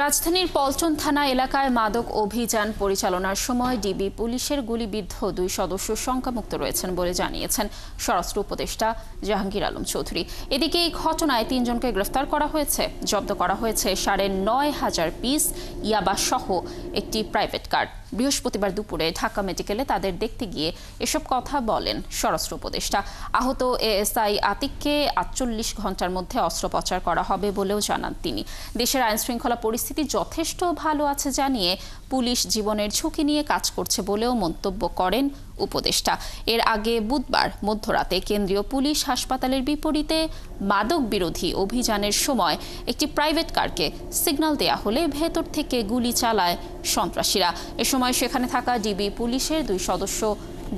রাজধানীর পল্টন থানা এলাকায় মাদক অভিযান পরিচালনার সময় ডিবি পুলিশের গুলিবিদ্ধ ২ সদস্য শঙ্কামুক্ত রয়েছেন বলে জানিয়েছেন স্বরাষ্ট্র উপদেষ্টা জাহাঙ্গীর আলম চৌধুরী। এদিকে এই ঘটনায় ৩ জনকে গ্রেফতার করা হয়েছে। জব্দ করা হয়েছে ৯,৫০০ পিস ইয়াবা সহ একটি প্রাইভেট কার। বৃহস্পতিবার দুপুরে ঢাকা মেডিকেলে তাদের দেখতে গিয়ে এসব কথা বলেন স্বরাষ্ট্র উপদেষ্টা। আহত এএসআই আতিককে ৪৮ ঘণ্টার মধ্যে অস্ত্রোপচার করা হবে বলেও জানান তিনি। দেশের আইনশৃঙ্খলা পরিস্থিতি যথেষ্ট ভালো আছে জানিয়ে পুলিশ জীবনের ঝুঁকি নিয়ে কাজ করছে বলেও মন্তব্য করেন উপদেষ্টা। এর আগে বুধবার মধ্যরাতে কেন্দ্রীয় পুলিশ হাসপাতালের বিপরীতে মাদক বিরোধী অভিযানের সময় একটি প্রাইভেট কারকে সিগন্যাল দেয়া হলে ভেতর থেকে গুলি চালায় সন্ত্রাসীরা। এ সময় সেখানে থাকা ডিবি পুলিশের ২ সদস্য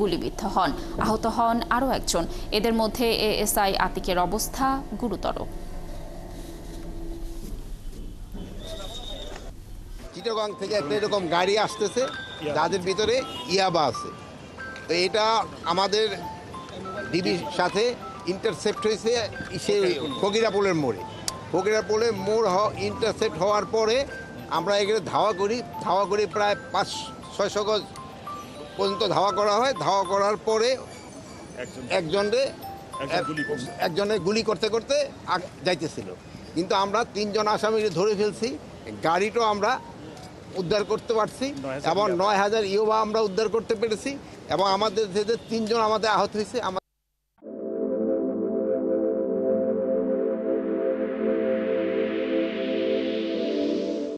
গুলিবিদ্ধ হন। আহত হন আরও একজন। এদের মধ্যে এএসআই আতিকের অবস্থা গুরুতর। চিটাগং থেকে একটা এরকম গাড়ি আসতেছে যাদের ভিতরে ইয়াবা আছে। তো এটা আমাদের ডিবির সাথে ইন্টারসেপ্ট হয়েছে সে ফকিরাপুলের মোড়ে। ফকিরাপুলের মোড় ইন্টারসেপ্ট হওয়ার পরে আমরা এখানে ধাওয়া করি প্রায় ৫০০-৬০০ গজ পর্যন্ত ধাওয়া করা হয়। ধাওয়া করার পরে একজনে গুলি করতে করতে যাইতেছিল, কিন্তু আমরা ৩ জন আসামিকে ধরে ফেলছি। গাড়িটাও আমরা উদ্ধার করতে পারছি এবং ৯,০০০ ইয়াবা আমরা উদ্ধার করতে পেরেছি এবং আমাদের ৩ জন আমাদের আহত হয়েছে।